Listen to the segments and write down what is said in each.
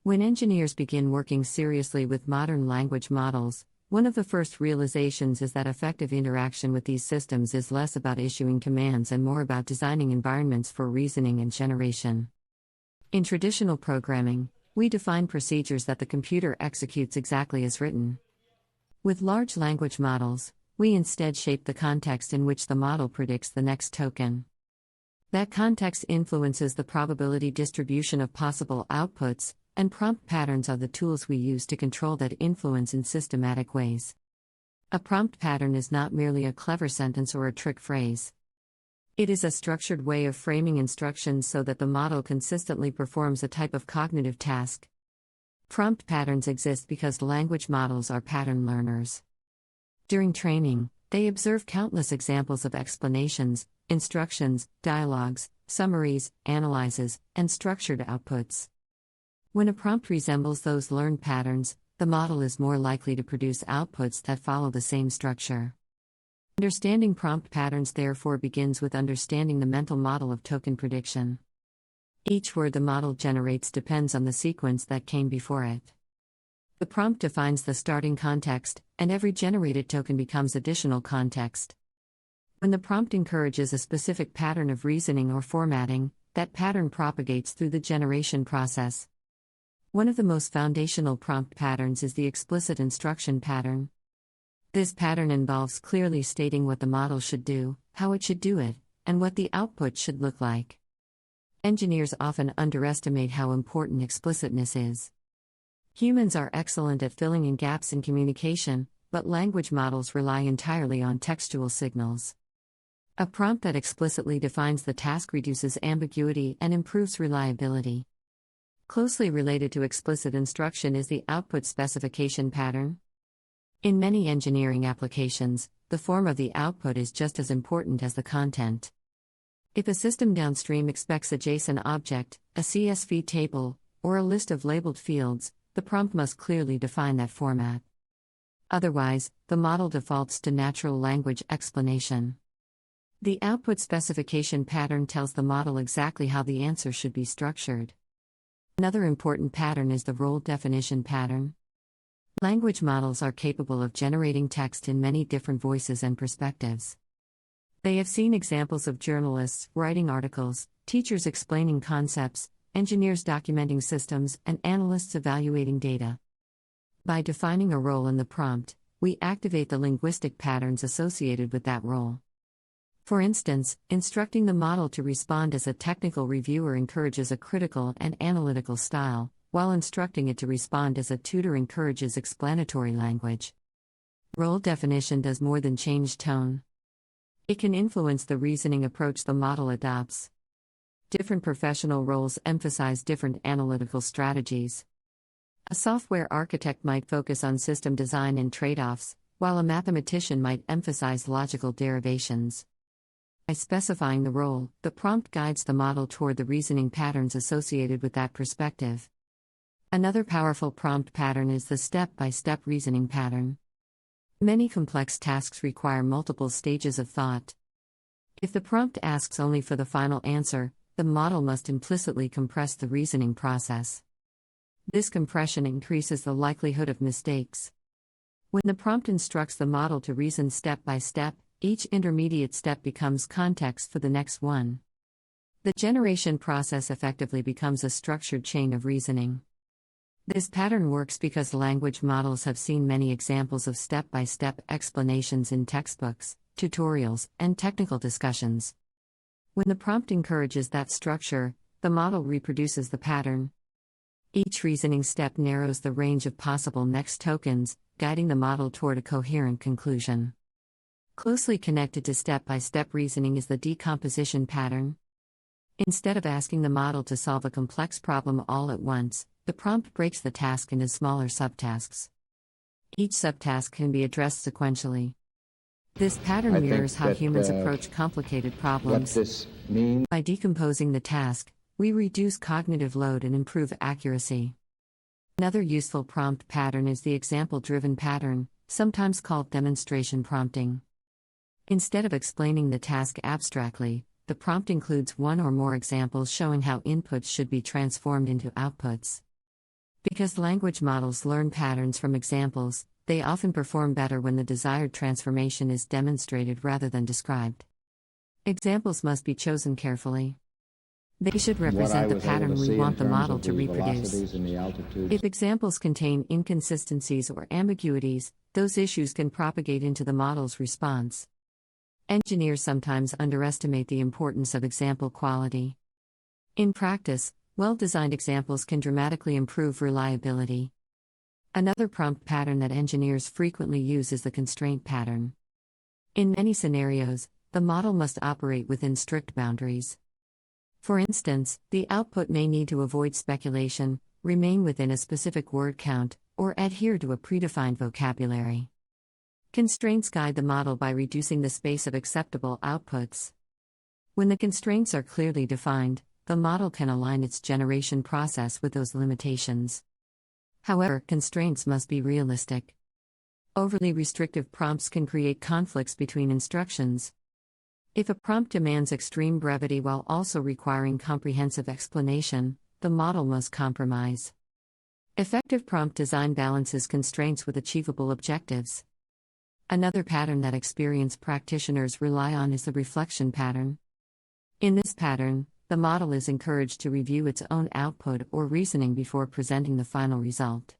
When engineers begin working seriously with modern language models, one of the first realizations is that effective interaction with these systems is less about issuing commands and more about designing environments for reasoning and generation. In traditional programming, we define procedures that the computer executes exactly as written. With large language models, we instead shape the context in which the model predicts the next token. That context influences the probability distribution of possible outputs, and prompt patterns are the tools we use to control that influence in systematic ways. A prompt pattern is not merely a clever sentence or a trick phrase. It is a structured way of framing instructions so that the model consistently performs a type of cognitive task. Prompt patterns exist because language models are pattern learners. During training, they observe countless examples of explanations, instructions, dialogues, summaries, analyses, and structured outputs. When a prompt resembles those learned patterns, the model is more likely to produce outputs that follow the same structure. Understanding prompt patterns therefore begins with understanding the mental model of token prediction. Each word the model generates depends on the sequence that came before it. The prompt defines the starting context, and every generated token becomes additional context. When the prompt encourages a specific pattern of reasoning or formatting, that pattern propagates through the generation process. One of the most foundational prompt patterns is the explicit instruction pattern. This pattern involves clearly stating what the model should do, how it should do it, and what the output should look like. Engineers often underestimate how important explicitness is. Humans are excellent at filling in gaps in communication, but language models rely entirely on textual signals. A prompt that explicitly defines the task reduces ambiguity and improves reliability. Closely related to explicit instruction is the output specification pattern. In many engineering applications, the form of the output is just as important as the content. If a system downstream expects a JSON object, a CSV table, or a list of labeled fields, the prompt must clearly define that format. Otherwise, the model defaults to natural language explanation. The output specification pattern tells the model exactly how the answer should be structured. Another important pattern is the role definition pattern. Language models are capable of generating text in many different voices and perspectives. They have seen examples of journalists writing articles, teachers explaining concepts, engineers documenting systems, and analysts evaluating data. By defining a role in the prompt, we activate the linguistic patterns associated with that role. For instance, instructing the model to respond as a technical reviewer encourages a critical and analytical style, while instructing it to respond as a tutor encourages explanatory language. Role definition does more than change tone. It can influence the reasoning approach the model adopts. Different professional roles emphasize different analytical strategies. A software architect might focus on system design and trade-offs, while a mathematician might emphasize logical derivations. By specifying the role, the prompt guides the model toward the reasoning patterns associated with that perspective. Another powerful prompt pattern is the step-by-step reasoning pattern. Many complex tasks require multiple stages of thought. If the prompt asks only for the final answer, the model must implicitly compress the reasoning process. This compression increases the likelihood of mistakes. When the prompt instructs the model to reason step by step, each intermediate step becomes context for the next one. The generation process effectively becomes a structured chain of reasoning. This pattern works because language models have seen many examples of step-by-step explanations in textbooks, tutorials, and technical discussions. When the prompt encourages that structure, the model reproduces the pattern. Each reasoning step narrows the range of possible next tokens, guiding the model toward a coherent conclusion. Closely connected to step-by-step reasoning is the decomposition pattern. Instead of asking the model to solve a complex problem all at once, the prompt breaks the task into smaller subtasks. Each subtask can be addressed sequentially. This pattern mirrors how humans approach complicated problems. What this means. By decomposing the task, we reduce cognitive load and improve accuracy. Another useful prompt pattern is the example-driven pattern, sometimes called demonstration prompting. Instead of explaining the task abstractly, the prompt includes one or more examples showing how inputs should be transformed into outputs. Because language models learn patterns from examples, they often perform better when the desired transformation is demonstrated rather than described. Examples must be chosen carefully. They should represent the pattern we want the model to reproduce. If examples contain inconsistencies or ambiguities, those issues can propagate into the model's response. Engineers sometimes underestimate the importance of example quality. In practice, well-designed examples can dramatically improve reliability. Another prompt pattern that engineers frequently use is the constraint pattern. In many scenarios, the model must operate within strict boundaries. For instance, the output may need to avoid speculation, remain within a specific word count, or adhere to a predefined vocabulary. Constraints guide the model by reducing the space of acceptable outputs. When the constraints are clearly defined, the model can align its generation process with those limitations. However, constraints must be realistic. Overly restrictive prompts can create conflicts between instructions. If a prompt demands extreme brevity while also requiring comprehensive explanation, the model must compromise. Effective prompt design balances constraints with achievable objectives. Another pattern that experienced practitioners rely on is the reflection pattern. In this pattern, the model is encouraged to review its own output or reasoning before presenting the final result.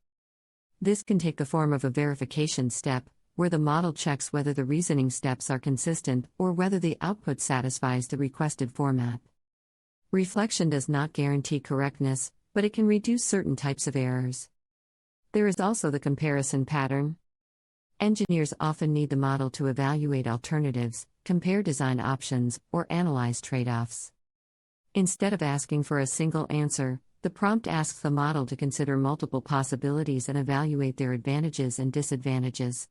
This can take the form of a verification step, where the model checks whether the reasoning steps are consistent or whether the output satisfies the requested format. Reflection does not guarantee correctness, but it can reduce certain types of errors. There is also the comparison pattern. Engineers often need the model to evaluate alternatives, compare design options, or analyze trade-offs. Instead of asking for a single answer, the prompt asks the model to consider multiple possibilities and evaluate their advantages and disadvantages.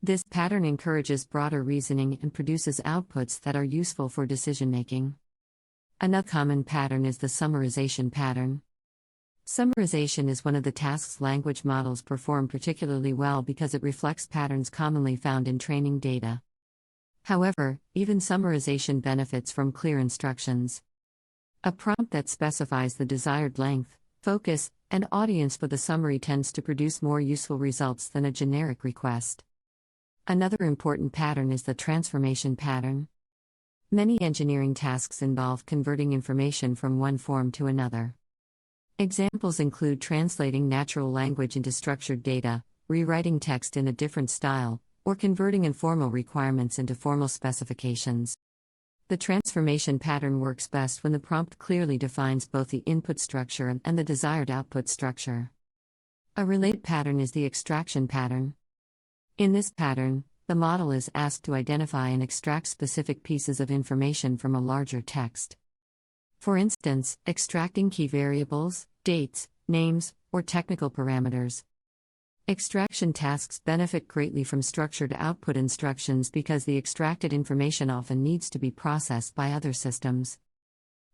This pattern encourages broader reasoning and produces outputs that are useful for decision-making. Another common pattern is the summarization pattern. Summarization is one of the tasks language models perform particularly well because it reflects patterns commonly found in training data. However, even summarization benefits from clear instructions. A prompt that specifies the desired length, focus, and audience for the summary tends to produce more useful results than a generic request. Another important pattern is the transformation pattern. Many engineering tasks involve converting information from one form to another. Examples include translating natural language into structured data, rewriting text in a different style, or converting informal requirements into formal specifications. The transformation pattern works best when the prompt clearly defines both the input structure and the desired output structure. A related pattern is the extraction pattern. In this pattern, the model is asked to identify and extract specific pieces of information from a larger text. For instance, extracting key variables, dates, names, or technical parameters. Extraction tasks benefit greatly from structured output instructions because the extracted information often needs to be processed by other systems.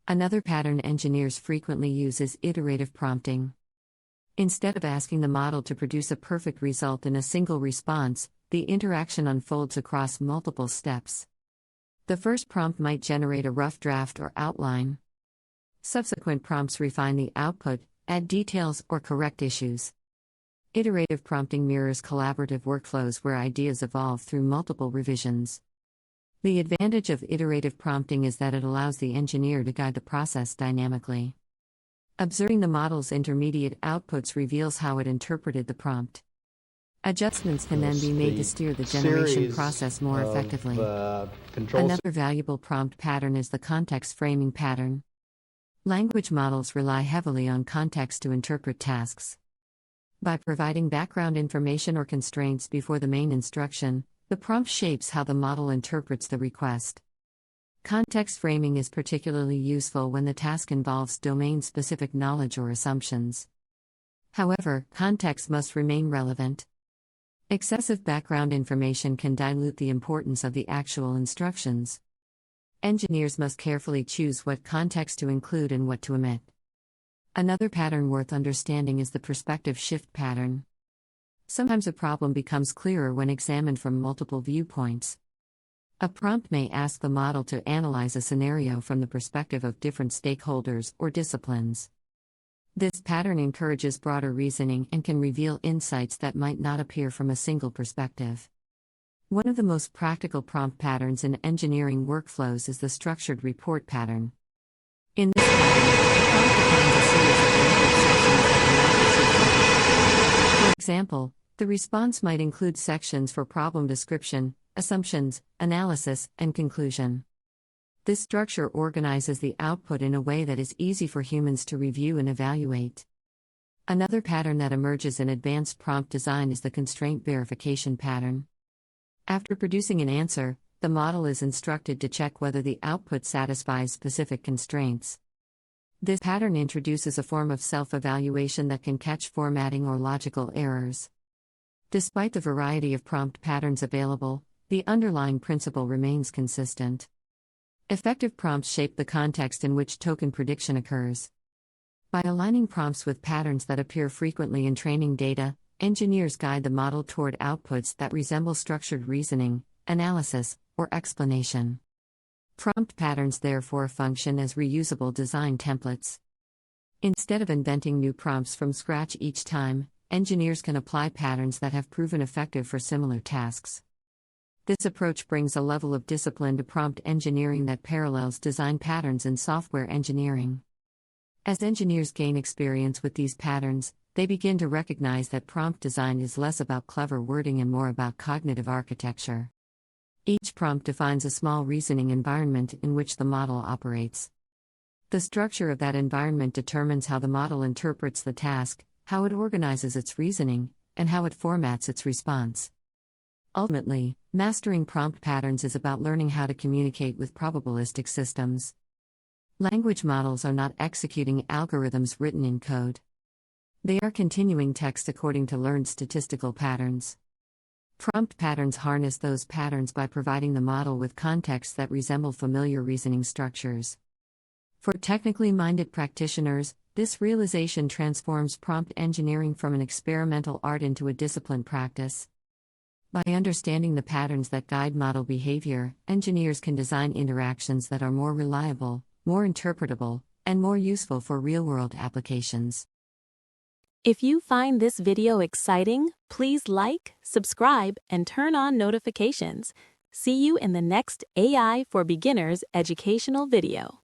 Another pattern engineers frequently use is iterative prompting. Instead of asking the model to produce a perfect result in a single response, the interaction unfolds across multiple steps. The first prompt might generate a rough draft or outline. Subsequent prompts refine the output, add details, or correct issues. Iterative prompting mirrors collaborative workflows where ideas evolve through multiple revisions. The advantage of iterative prompting is that it allows the engineer to guide the process dynamically. Observing the model's intermediate outputs reveals how it interpreted the prompt. Adjustments can then be made to steer the generation process more effectively. Another valuable prompt pattern is the context framing pattern. Language models rely heavily on context to interpret tasks. By providing background information or constraints before the main instruction, the prompt shapes how the model interprets the request. Context framing is particularly useful when the task involves domain-specific knowledge or assumptions. However, context must remain relevant. Excessive background information can dilute the importance of the actual instructions. Engineers must carefully choose what context to include and what to omit. Another pattern worth understanding is the perspective shift pattern. Sometimes a problem becomes clearer when examined from multiple viewpoints. A prompt may ask the model to analyze a scenario from the perspective of different stakeholders or disciplines. This pattern encourages broader reasoning and can reveal insights that might not appear from a single perspective. One of the most practical prompt patterns in engineering workflows is the structured report pattern. In this pattern, the prompt defines a series of input sections that the model should follow. For example, the response might include sections for problem description, assumptions, analysis, and conclusion. This structure organizes the output in a way that is easy for humans to review and evaluate. Another pattern that emerges in advanced prompt design is the constraint verification pattern. After producing an answer, the model is instructed to check whether the output satisfies specific constraints. This pattern introduces a form of self-evaluation that can catch formatting or logical errors. Despite the variety of prompt patterns available, the underlying principle remains consistent. Effective prompts shape the context in which token prediction occurs. By aligning prompts with patterns that appear frequently in training data, engineers guide the model toward outputs that resemble structured reasoning, analysis, or explanation. Prompt patterns therefore function as reusable design templates. Instead of inventing new prompts from scratch each time, engineers can apply patterns that have proven effective for similar tasks. This approach brings a level of discipline to prompt engineering that parallels design patterns in software engineering. As engineers gain experience with these patterns, they begin to recognize that prompt design is less about clever wording and more about cognitive architecture. Each prompt defines a small reasoning environment in which the model operates. The structure of that environment determines how the model interprets the task, how it organizes its reasoning, and how it formats its response. Ultimately, mastering prompt patterns is about learning how to communicate with probabilistic systems. Language models are not executing algorithms written in code. They are continuing text according to learned statistical patterns. Prompt patterns harness those patterns by providing the model with contexts that resemble familiar reasoning structures. For technically minded practitioners, this realization transforms prompt engineering from an experimental art into a disciplined practice. By understanding the patterns that guide model behavior, engineers can design interactions that are more reliable, more interpretable, and more useful for real-world applications. If you find this video exciting, please like, subscribe, and turn on notifications. See you in the next AI for Beginners educational video.